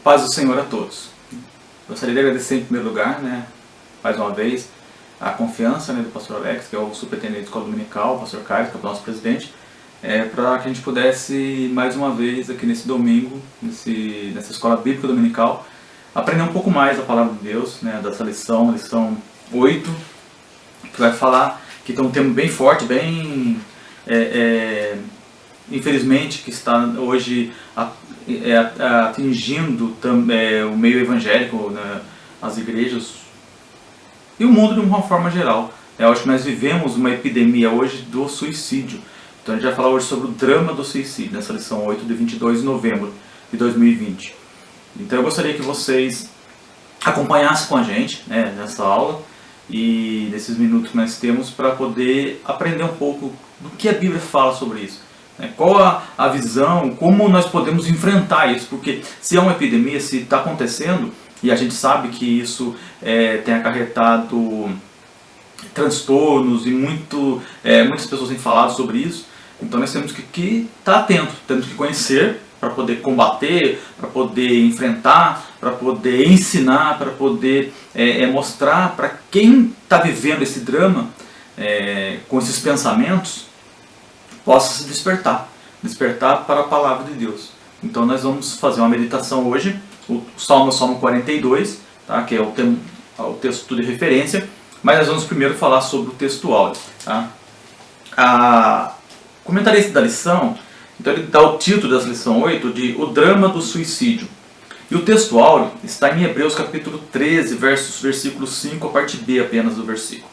Paz do Senhor a todos. Gostaria de agradecer em primeiro lugar, mais uma vez, a confiança do pastor Alex, que é o superintendente da escola dominical, o pastor Caio, que é o nosso presidente, para que a gente pudesse, mais uma vez, aqui nesse domingo, nessa escola bíblica dominical, aprender um pouco mais da palavra de Deus, dessa lição 8, que vai falar, que tem um tema bem forte, bem, infelizmente, que está hoje atingindo o meio evangélico, as igrejas e o mundo de uma forma geral. Eu acho que nós vivemos uma epidemia hoje do suicídio. Então a gente vai falar hoje sobre o drama do suicídio, nessa lição 8 de 22 de novembro de 2020. Então eu gostaria que vocês acompanhassem com a gente nessa aula e nesses minutos que nós temos para poder aprender um pouco do que a Bíblia fala sobre isso. Qual a visão, como nós podemos enfrentar isso, porque se é uma epidemia, se está acontecendo, e a gente sabe que isso tem acarretado transtornos e muitas pessoas têm falado sobre isso, então nós temos que estar atentos, temos que conhecer para poder combater, para poder enfrentar, para poder ensinar, para poder mostrar para quem está vivendo esse drama com esses pensamentos, possa se despertar para a palavra de Deus. Então nós vamos fazer uma meditação hoje, o Salmo 42, tá? Que é o texto de referência, mas nós vamos primeiro falar sobre o texto áudio. Tá? O comentarista da lição, então ele dá o título dessa lição 8 de O Drama do Suicídio. E o texto áudio está em Hebreus capítulo 13, versículo 5, a parte B apenas do versículo.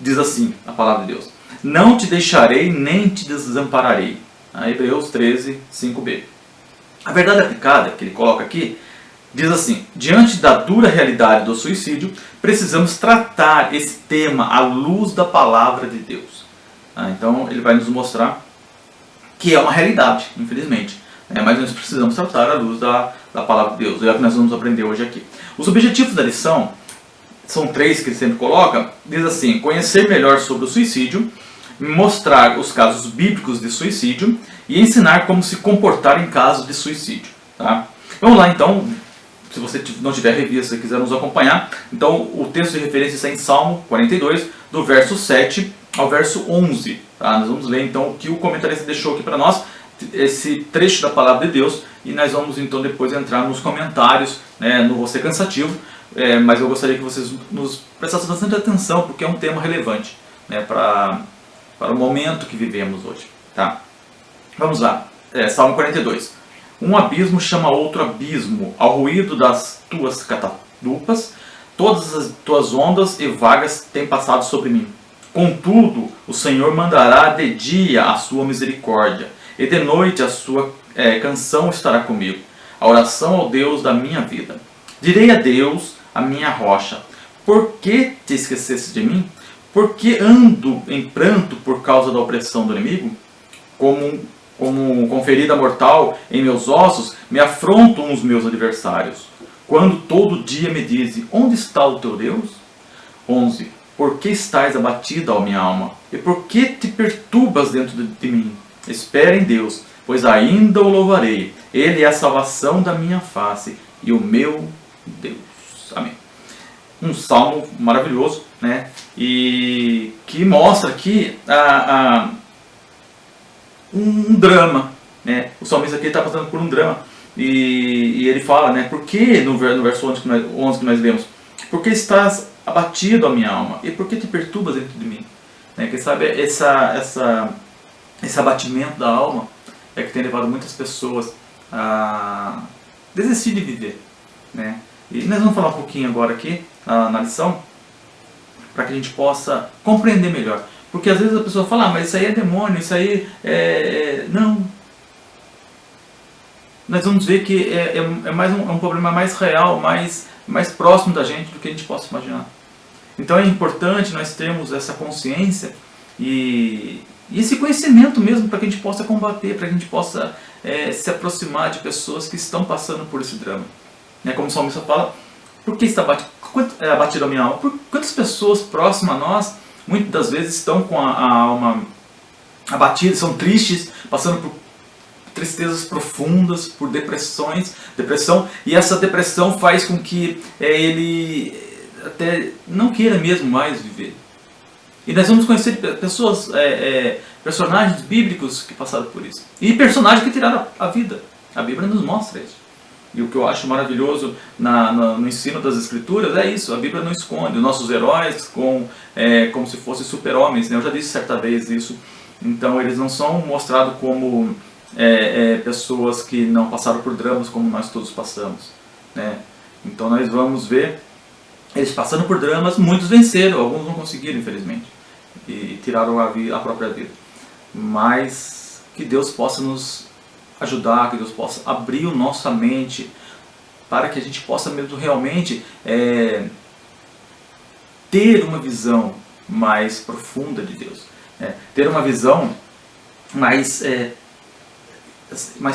Diz assim a palavra de Deus: Não te deixarei nem te desampararei. Hebreus 13, 5b. A verdade aplicada, que ele coloca aqui, diz assim: diante da dura realidade do suicídio, precisamos tratar esse tema à luz da palavra de Deus. Então ele vai nos mostrar que é uma realidade, infelizmente. Mas nós precisamos tratar à luz da palavra de Deus. É o que nós vamos aprender hoje aqui. Os objetivos da lição são 3 que ele sempre coloca. Diz assim: conhecer melhor sobre o suicídio, mostrar os casos bíblicos de suicídio e ensinar como se comportar em casos de suicídio. Tá? Vamos lá então, se você não tiver revista e quiser nos acompanhar, então o texto de referência está em Salmo 42, do verso 7 ao verso 11. Tá? Nós vamos ler então o que o comentarista deixou aqui para nós, esse trecho da palavra de Deus, e nós vamos então depois entrar nos comentários, não vou ser cansativo, mas eu gostaria que vocês nos prestassem bastante atenção, porque é um tema relevante para o momento que vivemos hoje. Tá? Vamos lá, Salmo 42. Um abismo chama outro abismo, ao ruído das tuas catadupas, todas as tuas ondas e vagas têm passado sobre mim. Contudo, o Senhor mandará de dia a sua misericórdia, e de noite a sua canção estará comigo, a oração ao Deus da minha vida. Direi a Deus, a minha rocha: por que te esqueceste de mim? Por que ando em pranto por causa da opressão do inimigo? Como com ferida mortal em meus ossos, me afrontam os meus adversários. Quando todo dia me dizem: onde está o teu Deus? 11. Por que estás abatida, ó minha alma? E por que te perturbas dentro de mim? Espera em Deus, pois ainda o louvarei. Ele é a salvação da minha face e o meu Deus. Amém. Um salmo maravilhoso, e que mostra aqui um drama. O salmista aqui está passando por um drama, e ele fala, por que, no verso 11 que nós lemos: por que estás abatido, a minha alma, e por que te perturbas dentro de mim? Quem sabe esse abatimento da alma é que tem levado muitas pessoas a desistir de viver. E nós vamos falar um pouquinho agora aqui na lição, para que a gente possa compreender melhor. Porque às vezes a pessoa fala: mas isso aí é demônio, isso aí Não. Nós vamos ver que é um problema mais real, mais próximo da gente do que a gente possa imaginar. Então é importante nós termos essa consciência e esse conhecimento mesmo, para que a gente possa combater, para que a gente possa se aproximar de pessoas que estão passando por esse drama. Como o salmista fala: por que está abatido a minha alma? Quantas pessoas próximas a nós, muitas das vezes, estão com a alma abatida, são tristes, passando por tristezas profundas, por depressão, e essa depressão faz com que ele até não queira mesmo mais viver. E nós vamos conhecer pessoas, personagens bíblicos que passaram por isso. E personagens que tiraram a vida. A Bíblia nos mostra isso. E o que eu acho maravilhoso no ensino das Escrituras é isso. A Bíblia não esconde os nossos heróis como se fossem super-homens, né? Eu já disse certa vez isso. Então eles não são mostrados como pessoas que não passaram por dramas como nós todos passamos, né? Então nós vamos ver eles passando por dramas, muitos venceram, alguns não conseguiram, infelizmente, e tiraram a própria vida. Mas que Deus possa nos ajudar, que Deus possa abrir a nossa mente para que a gente possa mesmo realmente ter uma visão mais profunda de Deus, ter uma visão mais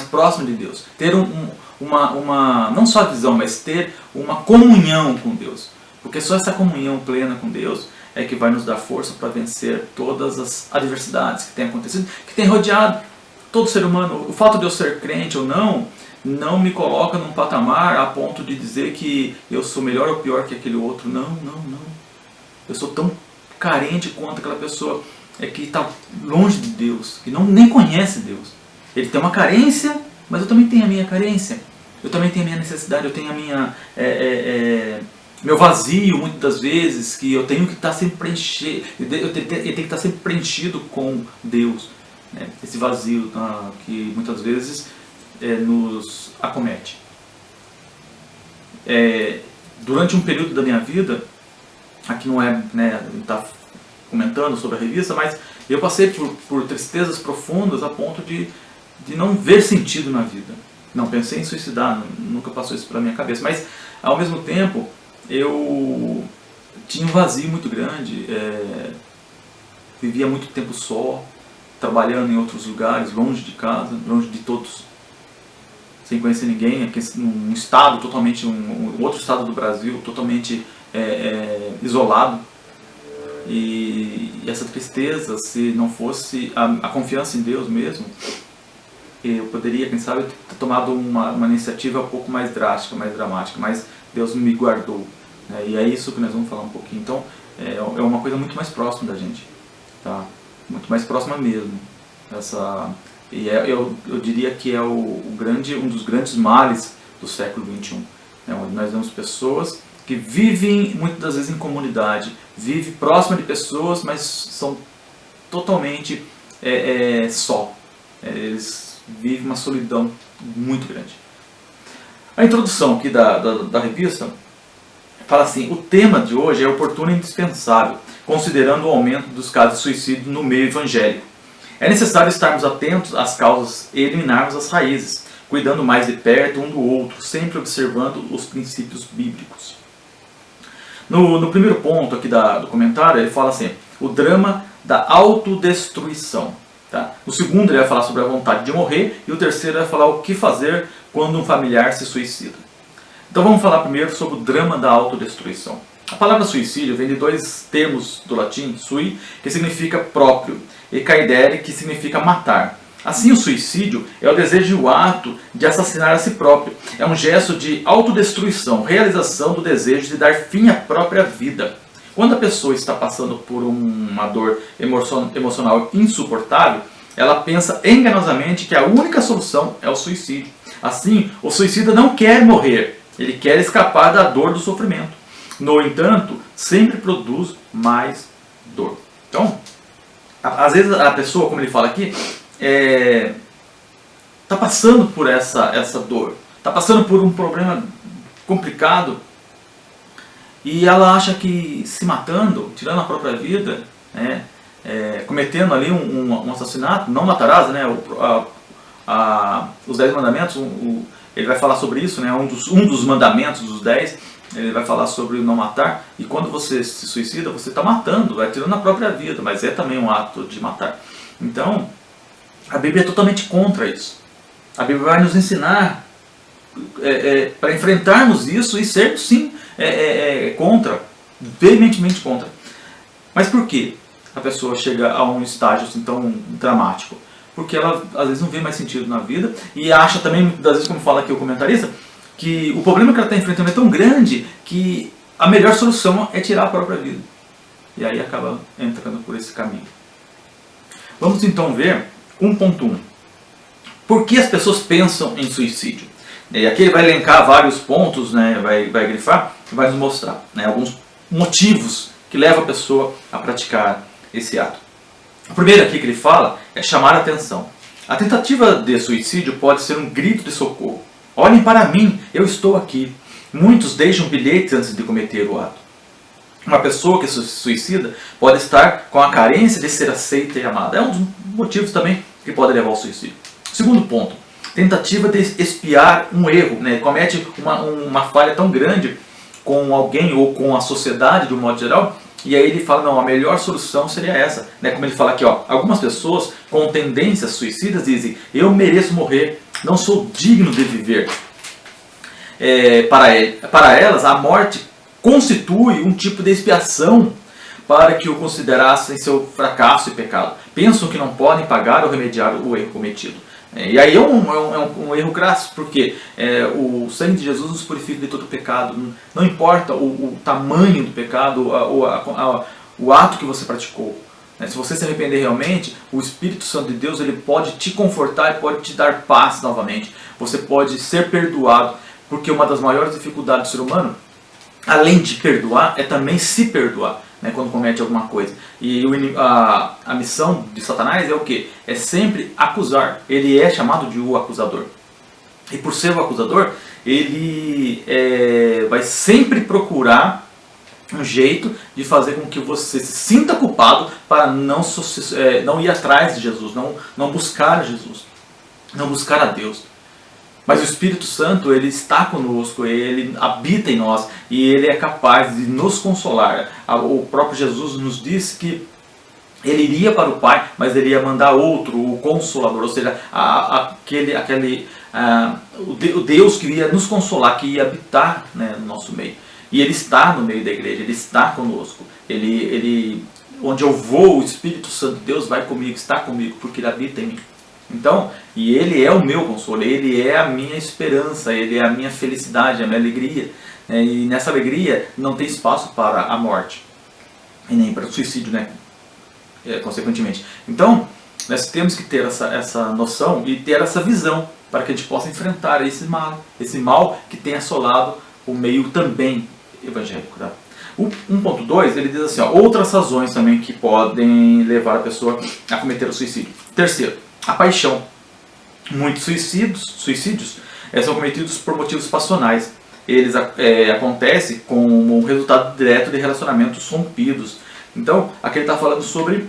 próxima de Deus, ter não só a visão, mas ter uma comunhão com Deus. Porque só essa comunhão plena com Deus é que vai nos dar força para vencer todas as adversidades que têm acontecido, que têm rodeado todo ser humano. O fato de eu ser crente ou não me coloca num patamar a ponto de dizer que eu sou melhor ou pior que aquele outro. Não. Eu sou tão carente quanto aquela pessoa que está longe de Deus, que nem conhece Deus. Ele tem uma carência, mas eu também tenho a minha carência. Eu também tenho a minha necessidade, eu tenho a minha... meu vazio, muitas das vezes, que eu tenho que estar sempre preenchido, eu tenho que estar sempre preenchido com Deus, né? Esse vazio que muitas vezes nos acomete. Durante um período da minha vida, aqui não está comentando sobre a revista, mas eu passei por tristezas profundas a ponto de não ver sentido na vida. Não pensei em suicidar, nunca passou isso pela minha cabeça, mas ao mesmo tempo eu tinha um vazio muito grande, vivia muito tempo só, trabalhando em outros lugares, longe de casa, longe de todos, sem conhecer ninguém, aqui num estado totalmente, um outro estado do Brasil, totalmente isolado. E essa tristeza, se não fosse a confiança em Deus mesmo, eu poderia, quem sabe, ter tomado uma iniciativa um pouco mais drástica, mais dramática, mas Deus me guardou, né? E é isso que nós vamos falar um pouquinho. Então, é uma coisa muito mais próxima da gente, tá? Muito mais próxima mesmo. Eu diria que é um dos grandes males do século XXI, né? Onde nós vemos pessoas que vivem muitas das vezes em comunidade, vivem próxima de pessoas, mas são totalmente só. Eles vivem uma solidão muito grande. A introdução aqui da revista fala assim: o tema de hoje é oportuno e indispensável, considerando o aumento dos casos de suicídio no meio evangélico. É necessário estarmos atentos às causas e eliminarmos as raízes, cuidando mais de perto um do outro, sempre observando os princípios bíblicos. No primeiro ponto aqui do comentário, ele fala assim: o drama da autodestruição. Tá? No segundo, ele vai falar sobre a vontade de morrer, e o terceiro vai falar o que fazer quando um familiar se suicida. Então vamos falar primeiro sobre o drama da autodestruição. A palavra suicídio vem de dois termos do latim, sui, que significa próprio, e caedere, que significa matar. Assim, o suicídio é o desejo e o ato de assassinar a si próprio. É um gesto de autodestruição, realização do desejo de dar fim à própria vida. Quando a pessoa está passando por uma dor emocional insuportável, ela pensa enganosamente que a única solução é o suicídio. Assim, o suicida não quer morrer, ele quer escapar da dor do sofrimento. No entanto, sempre produz mais dor. Então, às vezes a pessoa, como ele fala aqui, está passando por essa dor, está passando por um problema complicado, e ela acha que se matando, tirando a própria vida, cometendo ali um assassinato, não matarás, né? Os 10 mandamentos, ele vai falar sobre isso, né? Um dos mandamentos dos 10, ele vai falar sobre o não matar, e quando você se suicida, você está matando, vai tirando a própria vida, mas é também um ato de matar. Então, a Bíblia é totalmente contra isso. A Bíblia vai nos ensinar para enfrentarmos isso e sermos sim contra, veementemente contra. Mas por que a pessoa chega a um estágio assim tão dramático? porque ela às vezes não vê mais sentido na vida e acha também, muitas das vezes, como fala aqui o comentarista, que o problema que ela está enfrentando é tão grande que a melhor solução é tirar a própria vida. E aí acaba entrando por esse caminho. Vamos então ver 1.1. Por que as pessoas pensam em suicídio? E aqui ele vai elencar vários pontos, né, vai grifar e vai nos mostrar, né, alguns motivos que levam a pessoa a praticar esse ato. O primeiro aqui que ele fala é chamar a atenção. A tentativa de suicídio pode ser um grito de socorro. Olhem para mim, eu estou aqui. Muitos deixam bilhetes antes de cometer o ato. Uma pessoa que se suicida pode estar com a carência de ser aceita e amada. É um dos motivos também que pode levar ao suicídio. Segundo ponto, tentativa de expiar um erro, né? Comete uma falha tão grande com alguém ou com a sociedade de um modo geral, e aí ele fala, não, a melhor solução seria essa, né? Como ele fala aqui, ó, algumas pessoas com tendências suicidas dizem, eu mereço morrer, não sou digno de viver. Para elas, a morte constitui um tipo de expiação para que o considerassem seu fracasso e pecado. Pensam que não podem pagar ou remediar o erro cometido. E aí é um erro crasso, porque o sangue de Jesus nos purifica de todo pecado. Não importa o tamanho do pecado, o ato que você praticou. Se você se arrepender realmente, o Espírito Santo de Deus ele pode te confortar e pode te dar paz novamente. Você pode ser perdoado, porque uma das maiores dificuldades do ser humano, além de perdoar, é também se perdoar, né, quando comete alguma coisa. E a missão de Satanás é o quê? É sempre acusar. Ele é chamado de o acusador. E por ser o acusador, ele vai sempre procurar um jeito de fazer com que você se sinta culpado para não ir atrás de Jesus, não buscar Jesus, não buscar a Deus. Mas o Espírito Santo, ele está conosco, ele habita em nós e ele é capaz de nos consolar. O próprio Jesus nos disse que ele iria para o Pai, mas ele ia mandar outro, o Consolador, ou seja, o Deus que ia nos consolar, que ia habitar, né, no nosso meio. E ele está no meio da igreja, ele está conosco. Onde eu vou, o Espírito Santo de Deus vai comigo, está comigo, porque ele habita em mim. Então, e ele é o meu consolo, ele é a minha esperança, ele é a minha felicidade, a minha alegria. E nessa alegria não tem espaço para a morte, e nem para o suicídio, né? Consequentemente. Então, nós temos que ter essa noção e ter essa visão para que a gente possa enfrentar esse mal que tem assolado o meio também evangélico. Tá? O 1.2, ele diz assim, ó, outras razões também que podem levar a pessoa a cometer o suicídio. Terceiro, a paixão. Muitos suicídios são cometidos por motivos passionais. Eles acontecem como um resultado direto de relacionamentos rompidos. Então, aqui ele está falando sobre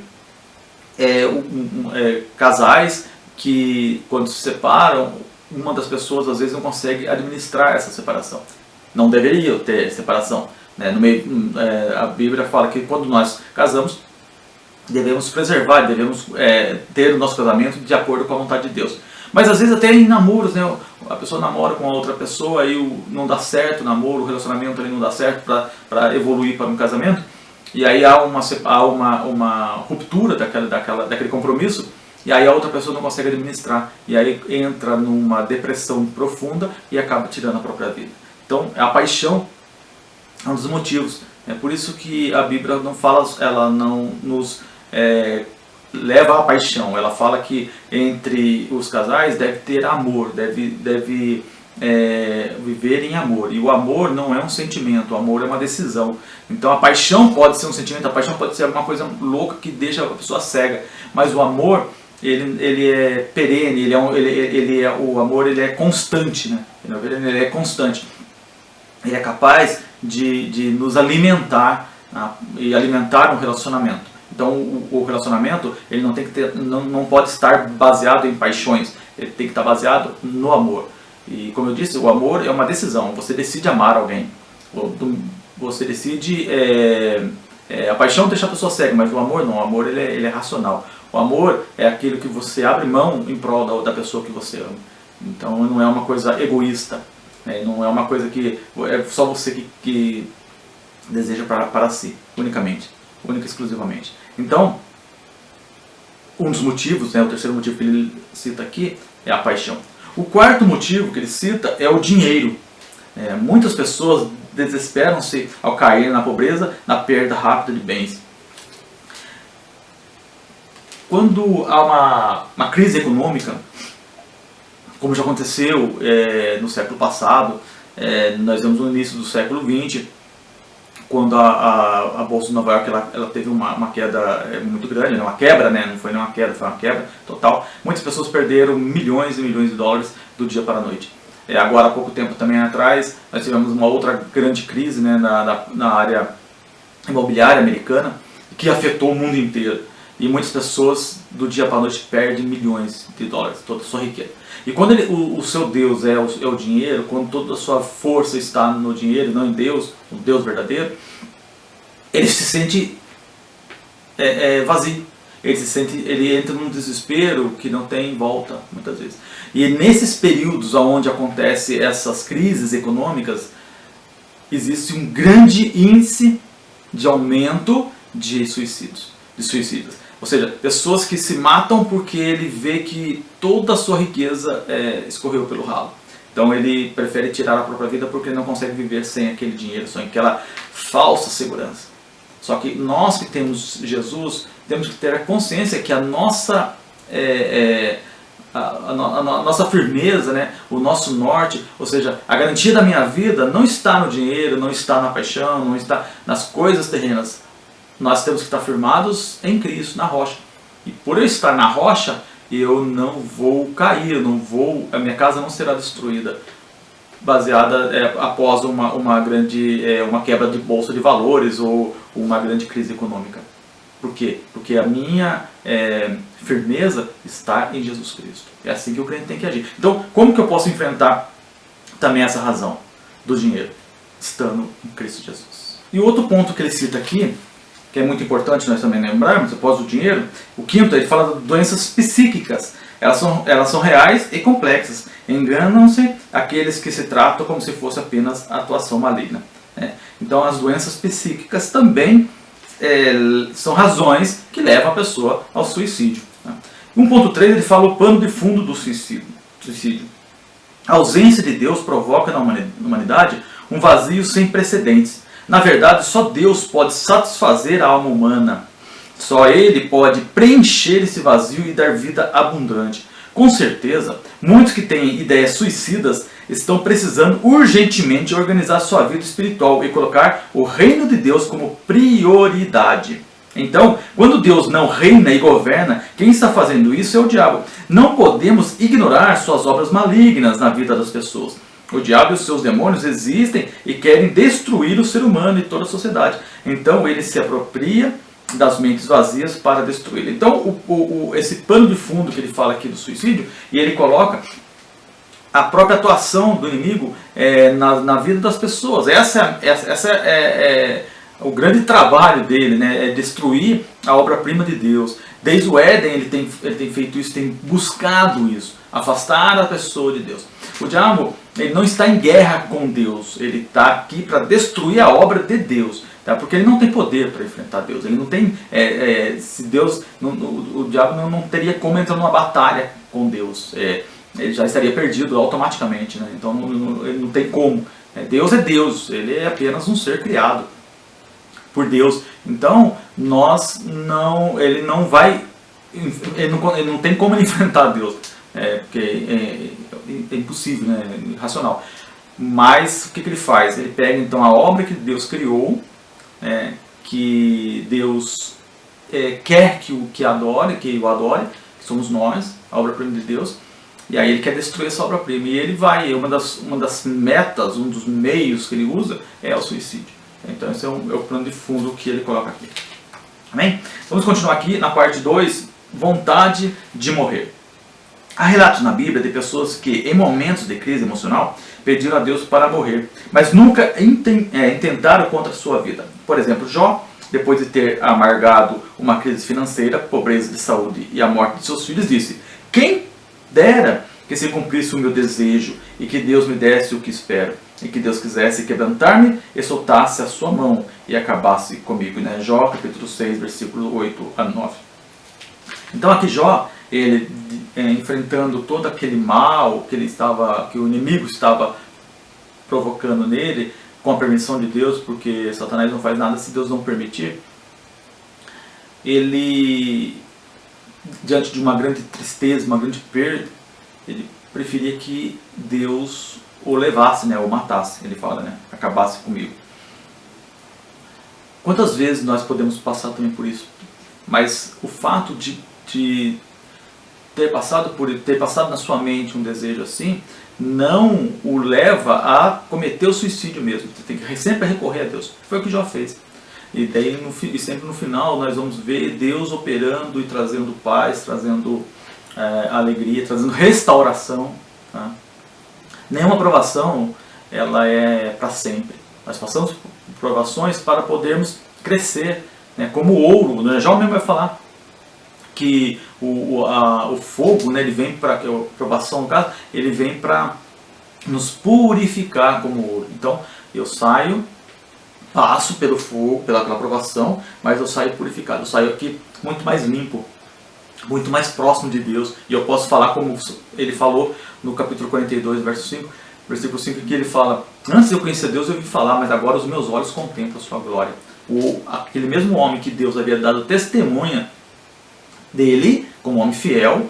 casais que, quando se separam, uma das pessoas às vezes não consegue administrar essa separação. Não deveria ter separação. Né? A Bíblia fala que quando nós casamos, devemos preservar, devemos ter o nosso casamento de acordo com a vontade de Deus. Mas às vezes até em namoros, né? A pessoa namora com a outra pessoa e não dá certo o namoro, o relacionamento ali não dá certo para evoluir para um casamento. E aí há uma ruptura daquele compromisso, e aí a outra pessoa não consegue administrar. E aí entra numa depressão profunda e acaba tirando a própria vida. Então a paixão é um dos motivos. É por isso que a Bíblia não fala, ela não nos leva à paixão. Ela fala que entre os casais deve ter amor, deve viver em amor. E o amor não é um sentimento, o amor é uma decisão. Então a paixão pode ser um sentimento, a paixão pode ser alguma coisa louca que deixa a pessoa cega. Mas o amor, ele é perene, o amor ele é constante, né? Ele é constante. Ele é capaz de nos alimentar, né? E alimentar um relacionamento. Então o relacionamento ele não pode estar baseado em paixões, ele tem que estar baseado no amor. E como eu disse, o amor é uma decisão, você decide amar alguém, você decide, a paixão deixa a pessoa cega, mas o amor não, o amor ele é racional. O amor é aquilo que você abre mão em prol da pessoa que você ama. Então não é uma coisa egoísta, né? Não é uma coisa que é só você que deseja para si, única e exclusivamente. Então, um dos motivos, né, o terceiro motivo que ele cita aqui é a paixão. O quarto motivo que ele cita é o dinheiro. Muitas pessoas desesperam-se ao cair na pobreza, na perda rápida de bens. Quando há uma crise econômica, como já aconteceu no século passado, nós vemos no início do século XX, quando a Bolsa de Nova York ela teve uma queda muito grande, uma quebra, né? Não foi nem uma queda, foi uma quebra total. Muitas pessoas perderam milhões e milhões de dólares do dia para a noite. Agora, há pouco tempo também atrás, nós tivemos uma outra grande crise, né, na área imobiliária americana, que afetou o mundo inteiro. E muitas pessoas do dia para a noite perdem milhões de dólares, toda a sua riqueza. E quando o seu Deus é o dinheiro, quando toda a sua força está no dinheiro, não em Deus, o Deus verdadeiro, ele se sente vazio. Ele entra num desespero que não tem volta, muitas vezes. E nesses períodos onde acontecem essas crises econômicas, existe um grande índice de aumento de suicídios. Ou seja, pessoas que se matam porque ele vê que toda a sua riqueza escorreu pelo ralo. Então ele prefere tirar a própria vida porque ele não consegue viver sem aquele dinheiro, sem aquela falsa segurança. Só que nós que temos Jesus, temos que ter a consciência que a nossa nossa firmeza, né, o nosso norte, ou seja, a garantia da minha vida não está no dinheiro, não está na paixão, não está nas coisas terrenas. Nós temos que estar firmados em Cristo, na rocha. E por eu estar na rocha, eu não vou cair, a minha casa não será destruída, baseada após uma quebra de bolsa de valores ou uma grande crise econômica. Por quê? Porque a minha firmeza está em Jesus Cristo. É assim que o crente tem que agir. Então, como que eu posso enfrentar também essa razão do dinheiro? Estando em Cristo Jesus. E o outro ponto que ele cita aqui, que é muito importante nós também lembrarmos, após o dinheiro, o quinto, ele fala de doenças psíquicas. Elas são reais e complexas. Enganam-se aqueles que se tratam como se fosse apenas atuação maligna. Então as doenças psíquicas também são razões que levam a pessoa ao suicídio. 1.3 ele fala o pano de fundo do suicídio. A ausência de Deus provoca na humanidade um vazio sem precedentes. Na verdade, só Deus pode satisfazer a alma humana. Só Ele pode preencher esse vazio e dar vida abundante. Com certeza, muitos que têm ideias suicidas estão precisando urgentemente organizar sua vida espiritual e colocar o reino de Deus como prioridade. Então, quando Deus não reina e governa, quem está fazendo isso é o diabo. Não podemos ignorar suas obras malignas na vida das pessoas. O diabo e os seus demônios existem e querem destruir o ser humano e toda a sociedade. Então ele se apropria das mentes vazias para destruí-lo. Então esse pano de fundo que ele fala aqui do suicídio, e ele coloca a própria atuação do inimigo na vida das pessoas. Essa é o grande trabalho dele, né? É destruir a obra-prima de Deus. Desde o Éden ele tem feito isso, tem buscado isso, afastar a pessoa de Deus. O diabo ele não está em guerra com Deus, ele está aqui para destruir a obra de Deus, tá? Porque ele não tem poder para enfrentar Deus, ele não tem, se Deus, o diabo não teria como entrar numa batalha com Deus, ele já estaria perdido automaticamente, né? Então ele não tem como. Deus é Deus, ele é apenas um ser criado por Deus. Então ele não tem como enfrentar Deus, porque é impossível, né? É irracional. Mas o que ele faz? Ele pega então a obra que Deus criou, que Deus quer que o adore, que somos nós, a obra-prima de Deus, e aí ele quer destruir essa obra-prima. E ele vai, uma das metas, um dos meios que ele usa é o suicídio. Então esse é o plano de fundo que ele coloca aqui. Amém? Vamos continuar aqui na parte 2, vontade de morrer. Há relatos na Bíblia de pessoas que, em momentos de crise emocional, pediram a Deus para morrer, mas nunca intentaram contra a sua vida. Por exemplo, Jó, depois de ter amargado uma crise financeira, pobreza de saúde e a morte de seus filhos, disse: quem dera que se cumprisse o meu desejo e que Deus me desse o que espero, e que Deus quisesse quebrantar-me e soltasse a sua mão e acabasse comigo. Jó capítulo 6, versículo 8 a 9. Então aqui Jó, ele enfrentando todo aquele mal que o inimigo estava provocando nele, com a permissão de Deus, porque Satanás não faz nada se Deus não permitir, ele, diante de uma grande tristeza, uma grande perda, ele preferia que Deus o levasse, né, ou matasse, ele fala, né, acabasse comigo. Quantas vezes nós podemos passar também por isso? Mas o fato de ter passado na sua mente um desejo assim, não o leva a cometer o suicídio mesmo. Você tem que sempre recorrer a Deus. Foi o que Jó fez. E daí sempre no final nós vamos ver Deus operando e trazendo paz, trazendo alegria, trazendo restauração. Tá? Nenhuma provação ela é para sempre. Nós passamos por provações para podermos crescer, né? Como o ouro, né? Jó mesmo vai falar que o fogo, né, ele vem para, a provação no caso, ele vem para nos purificar como ouro. Então eu passo pelo fogo, pela provação, mas eu saio purificado, eu saio aqui muito mais limpo, muito mais próximo de Deus, e eu posso falar como ele falou no capítulo 42, versículo 5, que ele fala: antes de eu conhecer Deus eu ouvi falar, mas agora os meus olhos contemplam a sua glória. Aquele mesmo homem que Deus havia dado testemunha dele, como homem fiel,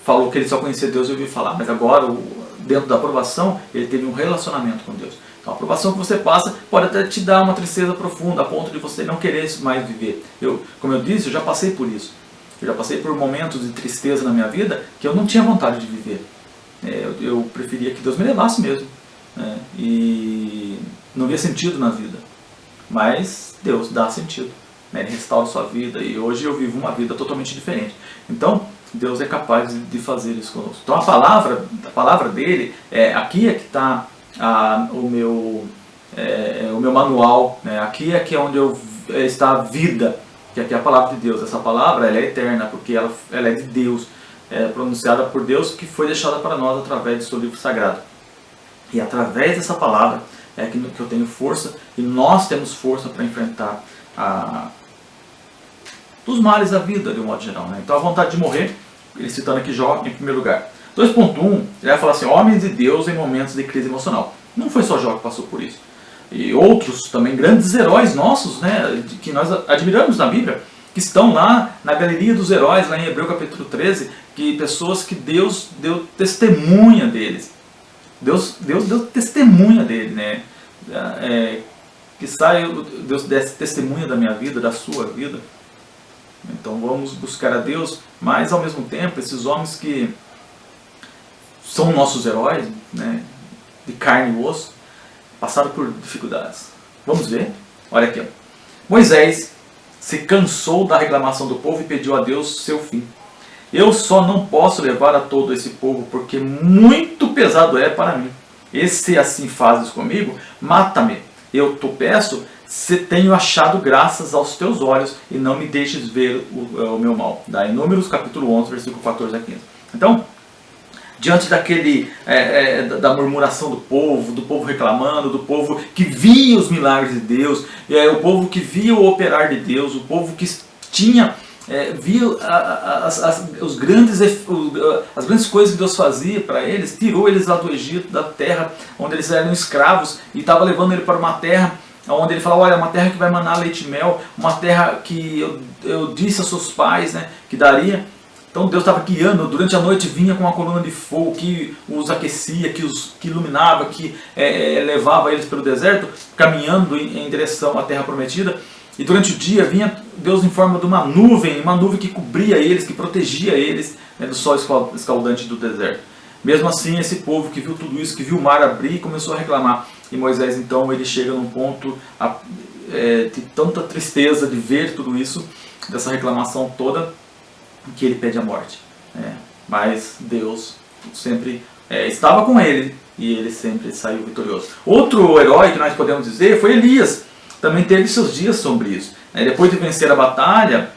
falou que ele só conhecia Deus e ouviu falar, mas agora, dentro da aprovação, ele teve um relacionamento com Deus. Então a aprovação que você passa pode até te dar uma tristeza profunda, a ponto de você não querer mais viver. Como eu disse, eu já passei por isso. Eu já passei por momentos de tristeza na minha vida que eu não tinha vontade de viver. Eu preferia que Deus me levasse mesmo, né? E não via sentido na vida. Mas Deus dá sentido. Ele restaura a sua vida, e hoje eu vivo uma vida totalmente diferente. Então Deus é capaz de fazer isso conosco. Então a palavra dele, aqui é que está o meu manual, né? Aqui é que é onde está a vida, que aqui é a palavra de Deus. Essa palavra ela é eterna, porque ela é de Deus, pronunciada por Deus, que foi deixada para nós através do seu livro sagrado. E através dessa palavra que eu tenho força, e nós temos força para enfrentar dos males da vida, de um modo geral, né? Então a vontade de morrer, ele citando aqui Jó em primeiro lugar. 2.1, ele vai falar assim: homens de Deus em momentos de crise emocional. Não foi só Jó que passou por isso. E outros também grandes heróis nossos, né, que nós admiramos na Bíblia, que estão lá na galeria dos heróis, lá em Hebreu capítulo 13, que pessoas que Deus deu testemunha deles. Deus deu testemunha dele, né? Deus desse testemunha da minha vida, da sua vida. Então vamos buscar a Deus, mas ao mesmo tempo esses homens que são nossos heróis, né, de carne e osso, passaram por dificuldades. Vamos ver? Olha aqui, ó. Moisés se cansou da reclamação do povo e pediu a Deus seu fim. Eu só não posso levar a todo esse povo, porque muito pesado é para mim. E se assim fazes comigo, mata-me. Eu te peço, se tenho achado graças aos teus olhos, e não me deixes ver o meu mal. Daí, Números capítulo 11, versículo 14 a 15. Então, diante da murmuração do povo reclamando, do povo que via os milagres de Deus, o povo que via o operar de Deus, o povo que via as grandes coisas que Deus fazia para eles, tirou eles lá do Egito, da terra onde eles eram escravos, e estava levando ele para uma terra onde ele falou: olha, uma terra que vai manar leite e mel, uma terra que eu disse a seus pais, né, que daria. Então Deus estava guiando, durante a noite vinha com uma coluna de fogo que os aquecia, que iluminava, que levava eles pelo deserto, caminhando em direção à terra prometida. E durante o dia vinha Deus em forma de uma nuvem que cobria eles, que protegia eles, né, do sol escaldante do deserto. Mesmo assim, esse povo que viu tudo isso, que viu o mar abrir, começou a reclamar. E Moisés então ele chega num ponto de tanta tristeza de ver tudo isso, dessa reclamação toda, que ele pede a morte. Mas Deus sempre estava com ele, e ele sempre saiu vitorioso. Outro herói que nós podemos dizer foi Elias. Também teve seus dias sombrios. Depois de vencer a batalha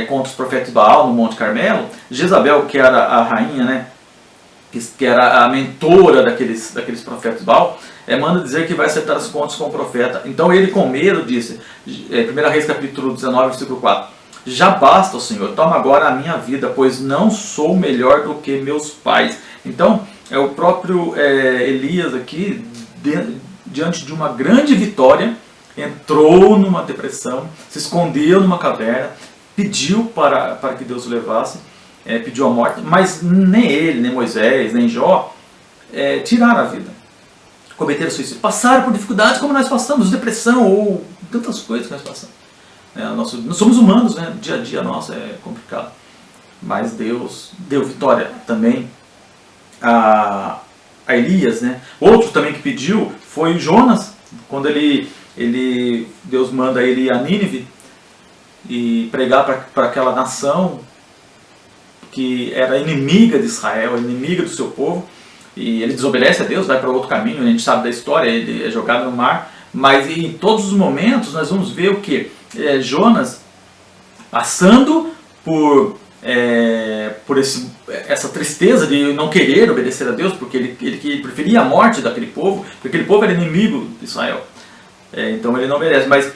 contra os profetas de Baal no Monte Carmelo, Jezabel, que era a rainha, né, que era a mentora daqueles profetas de Baal, manda dizer que vai acertar as contas com o profeta. Então ele, com medo, disse, 1 Reis capítulo 19, versículo 4, já basta, Senhor, toma agora a minha vida, pois não sou melhor do que meus pais. Então, é o próprio Elias aqui, diante de uma grande vitória, entrou numa depressão, se escondeu numa caverna, pediu para que Deus o levasse, pediu a morte, mas nem ele, nem Moisés, nem Jó tiraram a vida, cometeram suicídio, passaram por dificuldades como nós passamos, depressão ou tantas coisas que nós passamos. Nós somos humanos, né? O dia a dia nosso é complicado, mas Deus deu vitória também a Elias, né? Outro também que pediu foi Jonas, quando Deus manda ele ir a Nínive e pregar para aquela nação que era inimiga de Israel, inimiga do seu povo, e ele desobedece a Deus, vai para outro caminho, a gente sabe da história, ele é jogado no mar, mas em todos os momentos nós vamos ver o que? Jonas passando por essa tristeza de não querer obedecer a Deus, porque ele preferia a morte daquele povo, porque aquele povo era inimigo de Israel. Então ele não obedece, mas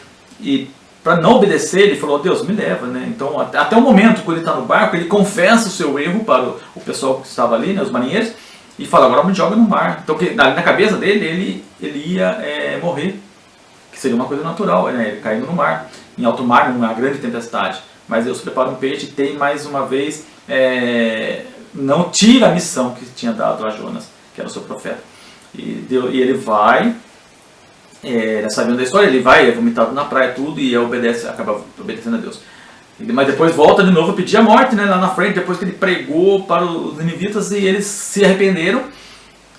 para não obedecer ele falou: Deus, me leva, né? Então até o momento quando ele está no barco, ele confessa o seu erro para o pessoal que estava ali, né, os marinheiros, e fala: agora me joga no mar. Então na cabeça dele ele ia morrer, que seria uma coisa natural, né? Ele caindo no mar, em alto mar, numa grande tempestade. Mas Deus prepara um peixe e tem mais uma vez, não tira a missão que tinha dado a Jonas, que era o seu profeta. E ele vai, sabendo da história, ele vai, é vomitado na praia, tudo, e acaba obedecendo a Deus. Mas depois volta de novo a pedir a morte, né, lá na frente, depois que ele pregou para os ninivitas e eles se arrependeram.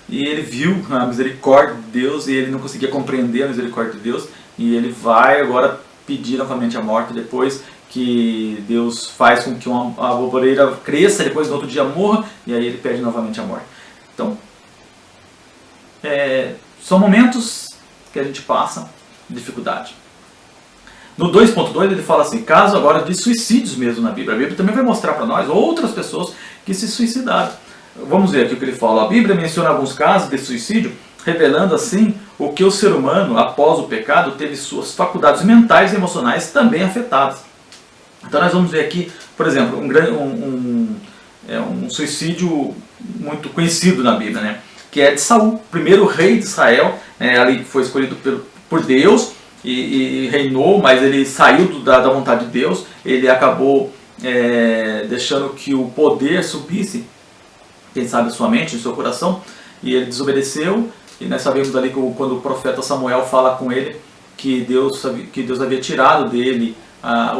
E ele viu a misericórdia de Deus e ele não conseguia compreender a misericórdia de Deus. E ele vai agora pedir novamente a morte, depois que Deus faz com que a arvoreira cresça, depois no outro dia morra, e aí ele pede novamente a morte. Então, são momentos que a gente passa dificuldade. No 2.2 ele fala assim, caso agora de suicídios mesmo na Bíblia. A Bíblia também vai mostrar para nós outras pessoas que se suicidaram. Vamos ver aqui o que ele fala. A Bíblia menciona alguns casos de suicídio, revelando assim o que o ser humano, após o pecado, teve suas faculdades mentais e emocionais também afetadas. Então nós vamos ver aqui, por exemplo, um suicídio muito conhecido na Bíblia, né? Que é de Saul, primeiro rei de Israel, ali foi escolhido por Deus e reinou, mas ele saiu da vontade de Deus, ele acabou deixando que o poder subisse, quem sabe, a sua mente, o seu coração, e ele desobedeceu, e nós sabemos ali que quando o profeta Samuel fala com ele, que Deus havia tirado dele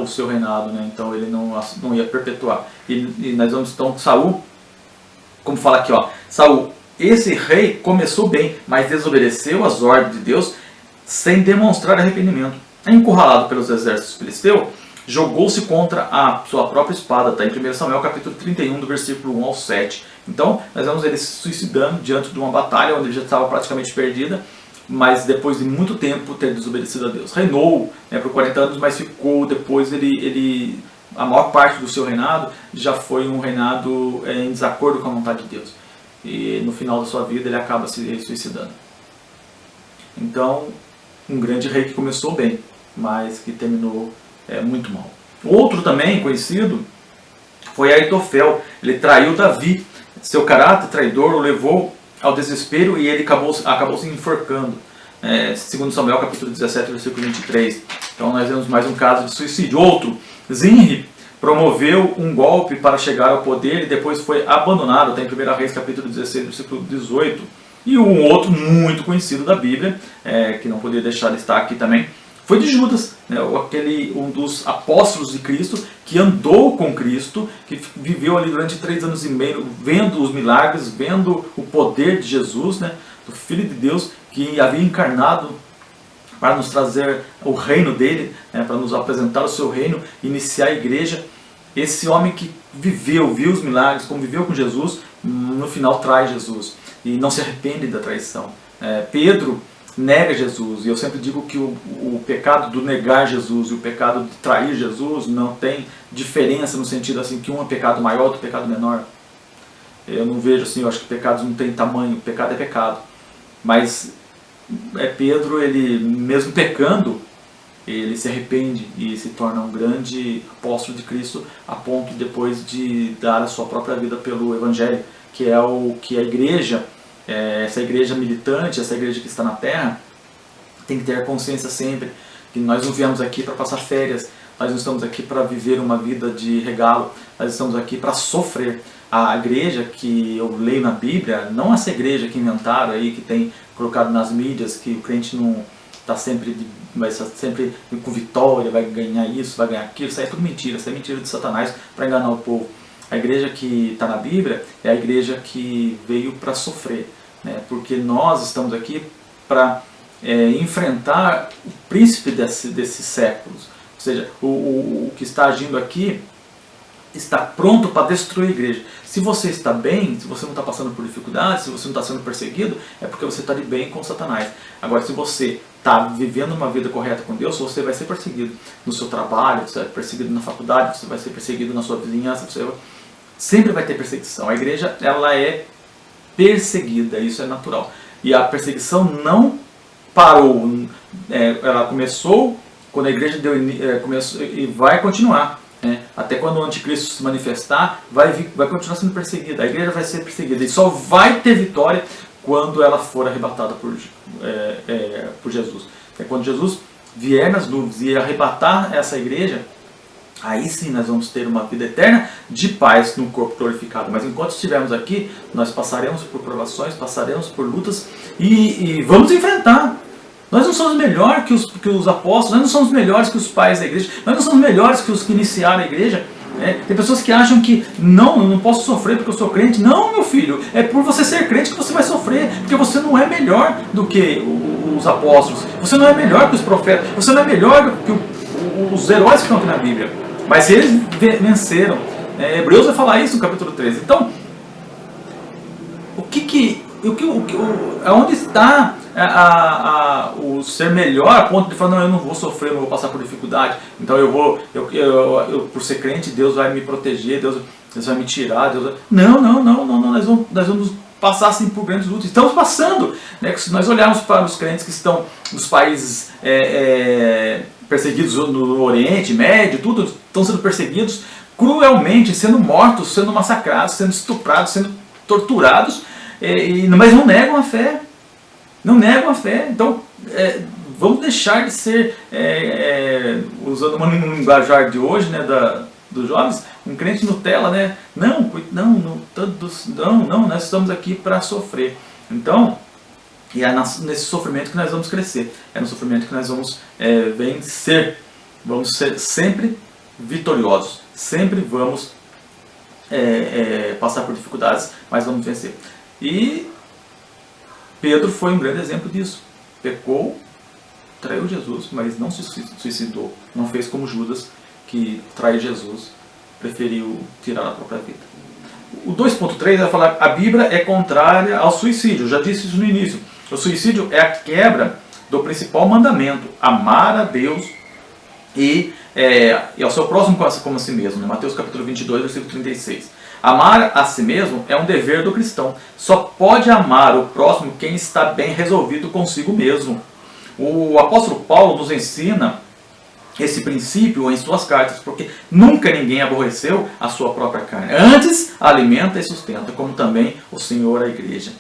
o seu reinado, né? Então ele não ia perpetuar. E nós vamos então Saul, como fala aqui, ó, Saul, esse rei começou bem, mas desobedeceu às ordens de Deus sem demonstrar arrependimento. Encurralado pelos exércitos filisteus, jogou-se contra a sua própria espada. Está em 1 Samuel capítulo 31, do versículo 1 ao 7. Então nós vemos ele se suicidando diante de uma batalha onde ele já estava praticamente perdida, mas depois de muito tempo ter desobedecido a Deus. Reinou por 40 anos, mas ficou depois a maior parte do seu reinado já foi um reinado em desacordo com a vontade de Deus. E no final da sua vida ele acaba se suicidando. Então, um grande rei que começou bem, mas que terminou muito mal. Outro também conhecido foi Aitofel. Ele traiu Davi. Seu caráter traidor o levou ao desespero e ele acabou se enforcando. Segundo Samuel capítulo 17, versículo 23. Então nós vemos mais um caso de suicídio. Outro, Zinri, promoveu um golpe para chegar ao poder e depois foi abandonado. Está em 1 Reis capítulo 16, versículo 18. E um outro muito conhecido da Bíblia, que não poderia deixar de estar aqui também, foi de Judas, um dos apóstolos de Cristo, que andou com Cristo, que viveu ali durante 3 anos e meio, vendo os milagres, vendo o poder de Jesus, do Filho de Deus, que havia encarnado para nos trazer o reino dele, para nos apresentar o seu reino, iniciar a igreja. Esse homem que viu os milagres, conviveu com Jesus, no final trai Jesus e não se arrepende da traição. Pedro nega Jesus, e eu sempre digo que o pecado do negar Jesus e o pecado de trair Jesus não tem diferença no sentido assim que um é pecado maior, outro pecado menor. Eu não vejo assim, eu acho que pecados não tem tamanho, pecado é pecado. Mas Pedro, ele mesmo pecando, ele se arrepende e se torna um grande apóstolo de Cristo, a ponto depois de dar a sua própria vida pelo Evangelho, que é o que a igreja, essa igreja militante, essa igreja que está na terra, tem que ter a consciência sempre que nós não viemos aqui para passar férias, nós não estamos aqui para viver uma vida de regalo, nós estamos aqui para sofrer. A igreja que eu leio na Bíblia, não essa igreja que inventaram aí, que tem colocado nas mídias, que o crente não está sempre, vai estar sempre com vitória, vai ganhar isso, vai ganhar aquilo, isso aí é tudo mentira, isso é mentira de Satanás para enganar o povo. A igreja que está na Bíblia é a igreja que veio para sofrer, né? Porque nós estamos aqui para enfrentar o príncipe desses séculos, ou seja, o que está agindo aqui está pronto para destruir a igreja. Se você está bem, se você não está passando por dificuldades, se você não está sendo perseguido, é porque você está de bem com Satanás. Agora, se você está vivendo uma vida correta com Deus, você vai ser perseguido no seu trabalho, você vai ser perseguido na faculdade, você vai ser perseguido na sua vizinhança, sempre vai ter perseguição. A igreja, ela é perseguida, isso é natural. E a perseguição não parou, ela começou quando a igreja começou e vai continuar. Até quando o anticristo se manifestar, vai continuar sendo perseguida. A igreja vai ser perseguida e só vai ter vitória quando ela for arrebatada por Jesus. É quando Jesus vier nas nuvens e arrebatar essa igreja, aí sim nós vamos ter uma vida eterna de paz no corpo glorificado. Mas enquanto estivermos aqui, nós passaremos por provações, passaremos por lutas e vamos enfrentar. Nós não somos melhores que os apóstolos, nós não somos melhores que os pais da igreja, nós não somos melhores que os que iniciaram a igreja. Tem pessoas que acham que eu não posso sofrer porque eu sou crente. Não, meu filho, é por você ser crente que você vai sofrer, porque você não é melhor do que os apóstolos, você não é melhor que os profetas, você não é melhor que os heróis que estão aqui na Bíblia. Mas eles venceram. Hebreus vai falar isso no capítulo 13. Então, aonde está o ser melhor a ponto de falar, não, eu não vou sofrer, eu não vou passar por dificuldade, então por ser crente, Deus vai me proteger, Deus vai me tirar, Não, nós vamos passar assim por grandes lutas, estamos passando, né? Se nós olharmos para os crentes que estão nos países perseguidos no Oriente Médio, tudo, estão sendo perseguidos cruelmente, sendo mortos, sendo massacrados, sendo estuprados, sendo torturados, mas não negam a fé. Não negam a fé. Então, vamos deixar de ser, usando uma linguajar de hoje, né, dos jovens, um crente Nutella, né? Não, nós estamos aqui para sofrer. Então, e é nesse sofrimento que nós vamos crescer. É no sofrimento que nós vamos vencer. Vamos ser sempre vitoriosos. Sempre vamos passar por dificuldades, mas vamos vencer. E Pedro foi um grande exemplo disso. Pecou, traiu Jesus, mas não se suicidou. Não fez como Judas, que traiu Jesus, preferiu tirar a própria vida. O 2.3 vai falar que a Bíblia é contrária ao suicídio. Eu já disse isso no início. O suicídio é a quebra do principal mandamento, amar a Deus e ao seu próximo como a si mesmo. Mateus capítulo 22, versículo 36. Amar a si mesmo é um dever do cristão. Só pode amar o próximo quem está bem resolvido consigo mesmo. O apóstolo Paulo nos ensina esse princípio em suas cartas, porque nunca ninguém aborreceu a sua própria carne. Antes, alimenta e sustenta, como também o Senhor a igreja.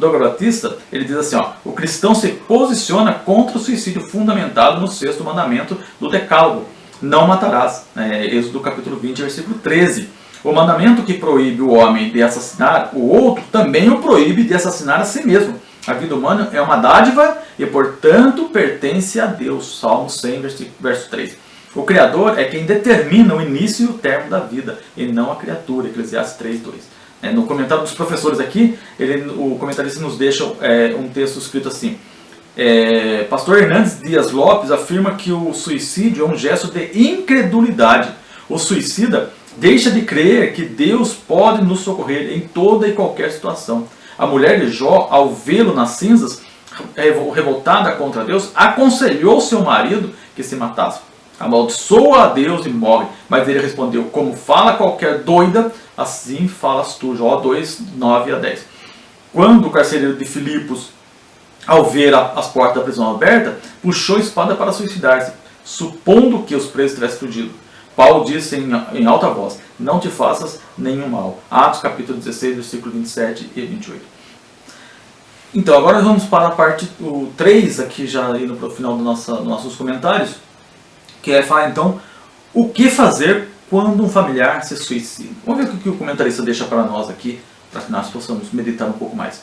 Douglas Batista, ele diz assim, o cristão se posiciona contra o suicídio fundamentado no 6º mandamento do Decálogo. Não matarás. Êxodo capítulo 20, versículo 13. O mandamento que proíbe o homem de assassinar o outro também o proíbe de assassinar a si mesmo. A vida humana é uma dádiva e, portanto, pertence a Deus. Salmo 100, verso 3. O Criador é quem determina o início e o término da vida, e não a criatura. Eclesiastes 3, 2. No comentário dos professores aqui, o comentarista nos deixa um texto escrito assim. Pastor Hernandes Dias Lopes afirma que o suicídio é um gesto de incredulidade. O suicida deixa de crer que Deus pode nos socorrer em toda e qualquer situação. A mulher de Jó, ao vê-lo nas cinzas, revoltada contra Deus, aconselhou seu marido que se matasse. Amaldiçoa a Deus e morre. Mas ele respondeu, como fala qualquer doida, assim falas tu. Jó 2, 9 a 10. Quando o carcereiro de Filipos ao ver as portas da prisão abertas, puxou a espada para suicidar-se, supondo que os presos tivessem fugido. Paulo disse em alta voz: não te faças nenhum mal. Atos capítulo 16, versículo 27 e 28. Então, agora vamos para a parte 3, aqui já indo para o final dos nossos comentários, que é falar então o que fazer quando um familiar se suicida. Vamos ver o que o comentarista deixa para nós aqui, para que nós possamos meditar um pouco mais.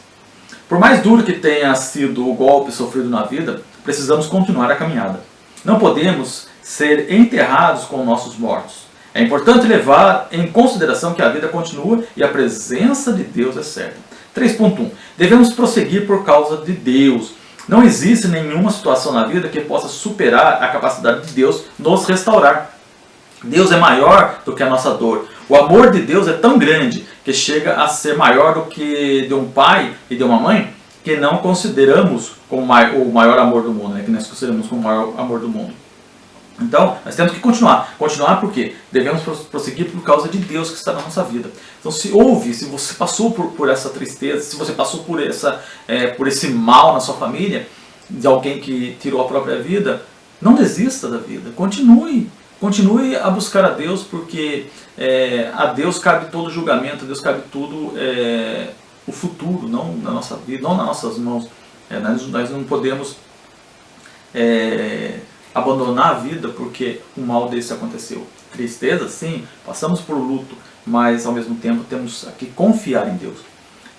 Por mais duro que tenha sido o golpe sofrido na vida, precisamos continuar a caminhada. Não podemos ser enterrados com nossos mortos. É importante levar em consideração que a vida continua e a presença de Deus é certa. 3.1. Devemos prosseguir por causa de Deus. Não existe nenhuma situação na vida que possa superar a capacidade de Deus nos restaurar. Deus é maior do que a nossa dor. O amor de Deus é tão grande que chega a ser maior do que de um pai e de uma mãe, que não consideramos como o maior amor do mundo, né? Que nós consideramos como o maior amor do mundo. Então, nós temos que continuar. Continuar por quê? Devemos prosseguir por causa de Deus que está na nossa vida. Então, se você passou por essa tristeza, se você passou por esse mal na sua família, de alguém que tirou a própria vida, não desista da vida. Continue. Continue a buscar a Deus, porque a Deus cabe todo julgamento, a Deus cabe tudo o futuro, não na nossa vida, não nas nossas mãos. Nós não podemos abandonar a vida porque um mal desse aconteceu. Tristeza, sim, passamos por luto, mas ao mesmo tempo temos que confiar em Deus.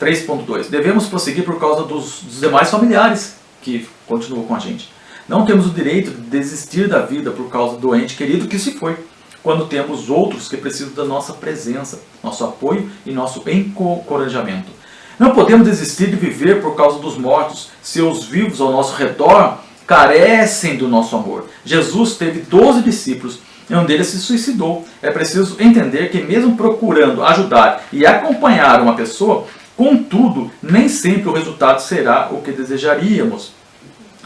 3.2. Devemos prosseguir por causa dos demais familiares que continuam com a gente. Não temos o direito de desistir da vida por causa do ente querido que se foi, quando temos outros que precisam da nossa presença, nosso apoio e nosso encorajamento. Não podemos desistir de viver por causa dos mortos, se os vivos ao nosso redor carecem do nosso amor. Jesus teve 12 discípulos e um deles se suicidou. É preciso entender que mesmo procurando ajudar e acompanhar uma pessoa, contudo, nem sempre o resultado será o que desejaríamos.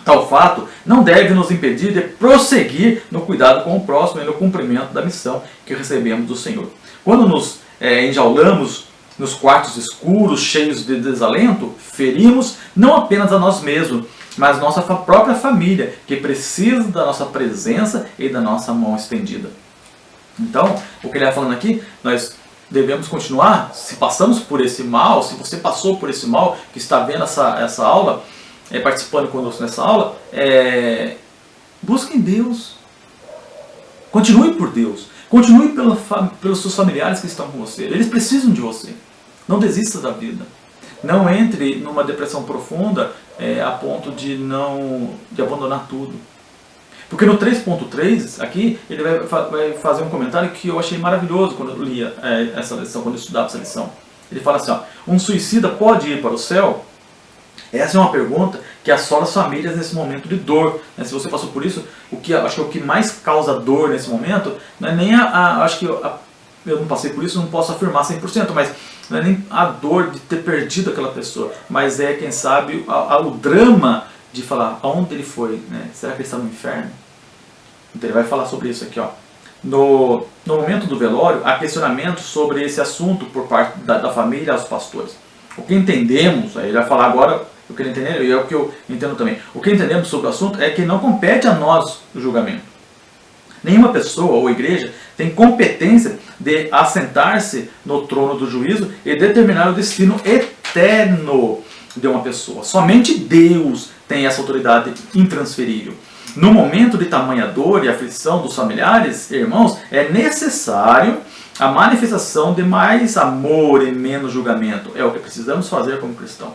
Tal fato não deve nos impedir de prosseguir no cuidado com o próximo e no cumprimento da missão que recebemos do Senhor. Quando nos enjaulamos nos quartos escuros, cheios de desalento, ferimos não apenas a nós mesmos, mas nossa própria família, que precisa da nossa presença e da nossa mão estendida. Então, o que ele está falando aqui, nós devemos continuar, se passamos por esse mal, se você passou por esse mal, que está vendo essa aula, participando conosco nessa aula, busque em Deus. Continue por Deus. Continue pelos seus familiares que estão com você. Eles precisam de você. Não desista da vida. Não entre numa depressão profunda a ponto de abandonar tudo. Porque no 3.3, aqui, ele vai fazer um comentário que eu achei maravilhoso quando eu lia essa lição, quando eu estudava essa lição. Ele fala assim, um suicida pode ir para o céu? Essa é uma pergunta que assola as famílias nesse momento de dor. Se você passou por isso, acho que o que mais causa dor nesse momento não é nem acho que eu não passei por isso, não posso afirmar 100%, mas não é nem a dor de ter perdido aquela pessoa, mas quem sabe, o drama de falar aonde ele foi, né? Será que ele está no inferno? Então ele vai falar sobre isso aqui. No momento do velório, há questionamento sobre esse assunto por parte da família aos pastores. O que entendemos, aí ele vai falar agora o que ele entendeu, e é o que eu entendo também. O que entendemos sobre o assunto é que não compete a nós o julgamento. Nenhuma pessoa ou igreja tem competência de assentar-se no trono do juízo e determinar o destino eterno de uma pessoa. Somente Deus tem essa autoridade intransferível. No momento de tamanha dor e aflição dos familiares, irmãos, é necessário a manifestação de mais amor e menos julgamento. É o que precisamos fazer como cristão.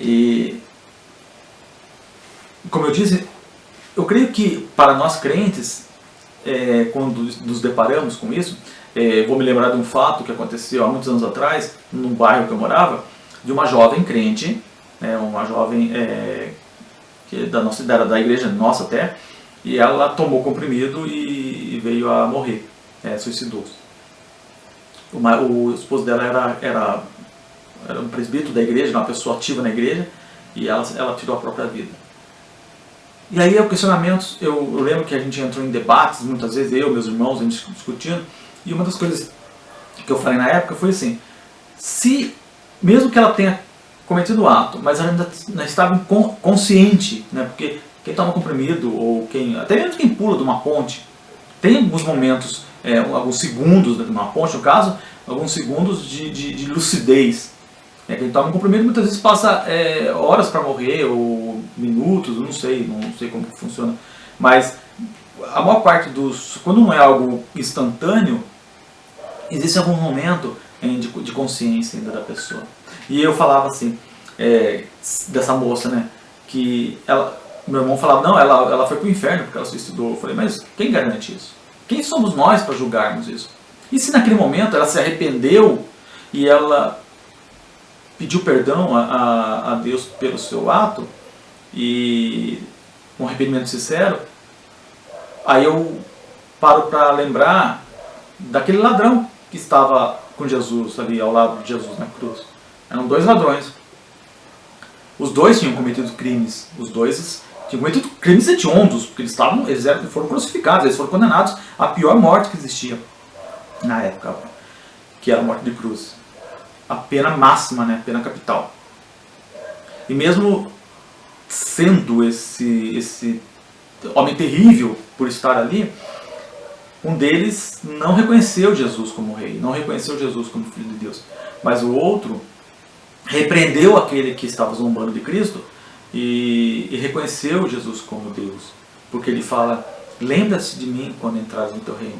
E, como eu disse, eu creio que para nós crentes, quando nos deparamos com isso, vou me lembrar de um fato que aconteceu há muitos anos atrás, num bairro que eu morava, de uma jovem crente, uma jovem que da igreja nossa até, e ela tomou comprimido e veio a morrer, suicidou-se. O esposo dela era um presbítero da igreja, uma pessoa ativa na igreja, e ela tirou a própria vida. E aí o questionamento, eu lembro que a gente entrou em debates, muitas vezes eu, meus irmãos, a gente discutindo, e uma das coisas que eu falei na época foi assim, se mesmo que ela tenha cometido o ato, mas ela ainda não estava consciente, né? Porque quem toma comprimido, ou até mesmo quem pula de uma ponte, tem alguns momentos, alguns segundos de uma ponte, no caso, alguns segundos de lucidez. Quem toma comprimido muitas vezes passa horas para morrer, ou minutos, eu não sei como que funciona. Mas a maior parte quando não é algo instantâneo, existe algum momento de consciência ainda da pessoa. E eu falava assim, dessa moça, né, que meu irmão falava, não, ela foi para o inferno porque ela se suicidou. Eu falei, mas quem garante isso? Quem somos nós para julgarmos isso? E se naquele momento ela se arrependeu e ela pediu perdão a Deus pelo seu ato, e um arrependimento sincero, aí eu paro para lembrar daquele ladrão que estava com Jesus ali ao lado de Jesus na cruz. Eram dois ladrões. Os dois tinham cometido crimes. Os dois tinham cometido crimes hediondos, porque eles foram crucificados, eles foram condenados à pior morte que existia na época, que era a morte de cruz. A pena máxima, né? A pena capital. E mesmo sendo esse homem terrível por estar ali, um deles não reconheceu Jesus como rei, não reconheceu Jesus como filho de Deus. Mas o outro repreendeu aquele que estava zombando de Cristo e reconheceu Jesus como Deus. Porque ele fala, lembra-se de mim quando entrares no teu reino.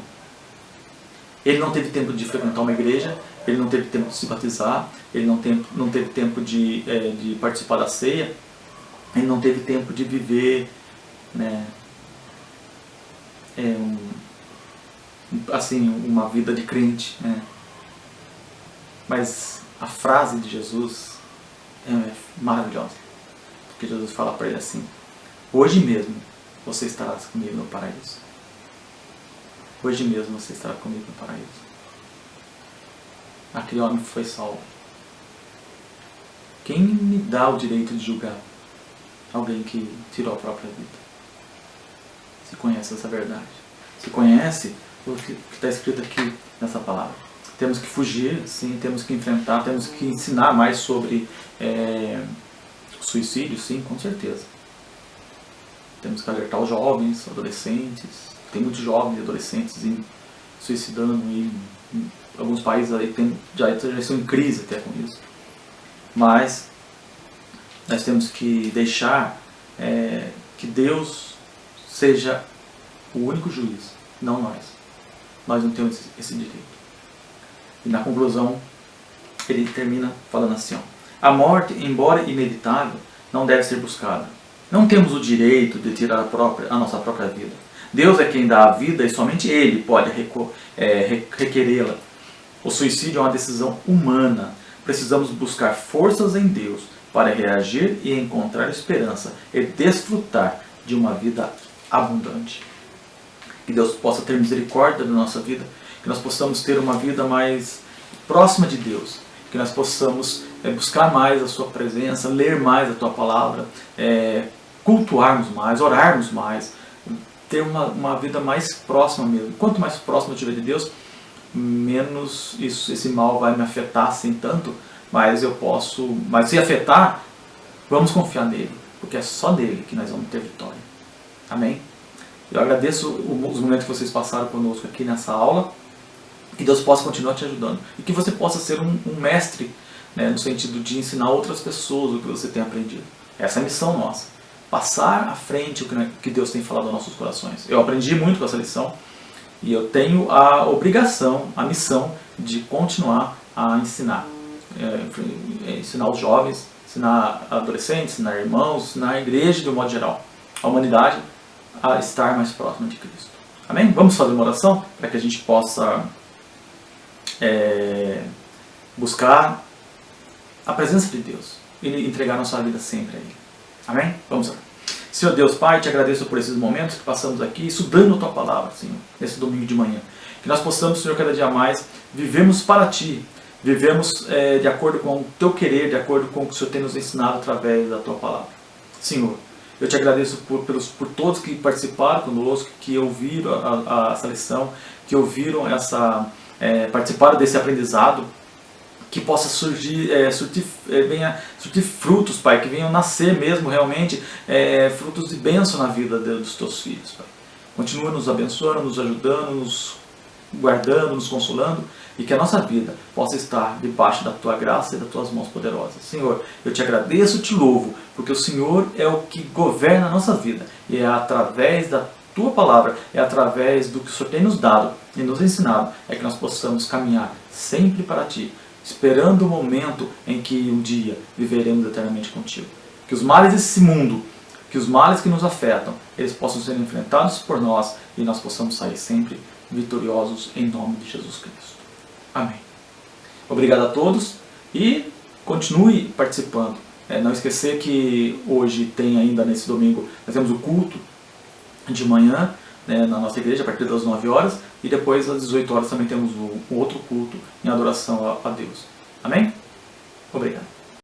Ele não teve tempo de frequentar uma igreja, ele não teve tempo de se batizar, ele não teve tempo de participar da ceia, ele não teve tempo de viver, né, uma vida de crente, né? Mas a frase de Jesus é maravilhosa, porque Jesus fala para ele assim, hoje mesmo você estará comigo no paraíso. Hoje mesmo você estará comigo no paraíso. Aquele homem foi salvo. Quem me dá o direito de julgar alguém que tirou a própria vida? Se conhece essa verdade, se conhece o que está escrito aqui nessa palavra. Temos que fugir, sim, temos que enfrentar, temos que ensinar mais sobre suicídio, sim, com certeza. Temos que alertar os jovens, adolescentes. Tem muitos jovens e adolescentes suicidando em alguns países aí já estão em crise até com isso. Mas nós temos que deixar que Deus seja o único juiz, não nós. Nós não temos esse direito. E na conclusão, ele termina falando assim, ó, a morte, embora inevitável, não deve ser buscada. Não temos o direito de tirar a nossa própria vida. Deus é quem dá a vida e somente Ele pode requerê-la. O suicídio é uma decisão humana. Precisamos buscar forças em Deus para reagir e encontrar esperança e desfrutar de uma vida abundante. Que Deus possa ter misericórdia da nossa vida, que nós possamos ter uma vida mais próxima de Deus, que nós possamos buscar mais a Sua presença, ler mais a Tua palavra, cultuarmos mais, orarmos mais, ter uma vida mais próxima mesmo. Quanto mais próximo eu estiver de Deus, menos esse mal vai me afetar assim tanto, mas se afetar, vamos confiar nele, porque é só nele que nós vamos ter vitória. Amém? Eu agradeço os momentos que vocês passaram conosco aqui nessa aula, que Deus possa continuar te ajudando, e que você possa ser um mestre, né, no sentido de ensinar outras pessoas o que você tem aprendido. Essa é a missão nossa. Passar à frente o que Deus tem falado aos nossos corações. Eu aprendi muito com essa lição e eu tenho a obrigação, a missão de continuar a ensinar. Ensinar os jovens, ensinar adolescentes, ensinar irmãos, ensinar a igreja de um modo geral, a humanidade, a estar mais próxima de Cristo. Amém? Vamos fazer uma oração para que a gente possa buscar a presença de Deus e entregar nossa vida sempre a Ele. Amém? Vamos lá. Senhor Deus Pai, te agradeço por esses momentos que passamos aqui estudando a Tua palavra, Senhor, nesse domingo de manhã. Que nós possamos, Senhor, cada dia mais vivemos para Ti, vivemos de acordo com o Teu querer, de acordo com o que o Senhor tem nos ensinado através da Tua palavra. Senhor, eu te agradeço por todos que participaram conosco, que ouviram essa lição, que ouviram participaram desse aprendizado, que possa venha surtir frutos, Pai, que venham nascer mesmo realmente frutos de bênção na vida dos teus filhos, Pai. Continua nos abençoando, nos ajudando, nos guardando, nos consolando, e que a nossa vida possa estar debaixo da Tua graça e das Tuas mãos poderosas. Senhor, eu Te agradeço e Te louvo, porque o Senhor é o que governa a nossa vida, e é através da Tua palavra, é através do que o Senhor tem nos dado e nos ensinado, é que nós possamos caminhar sempre para Ti, esperando o momento em que um dia viveremos eternamente contigo. Que os males desse mundo, que os males que nos afetam, eles possam ser enfrentados por nós e nós possamos sair sempre vitoriosos em nome de Jesus Cristo. Amém. Obrigado a todos e continue participando. Não esquecer que hoje tem ainda, nesse domingo, nós temos o culto de manhã, na nossa igreja, a partir das 9 horas, e depois às 18 horas também temos um outro culto em adoração a Deus. Amém? Obrigado.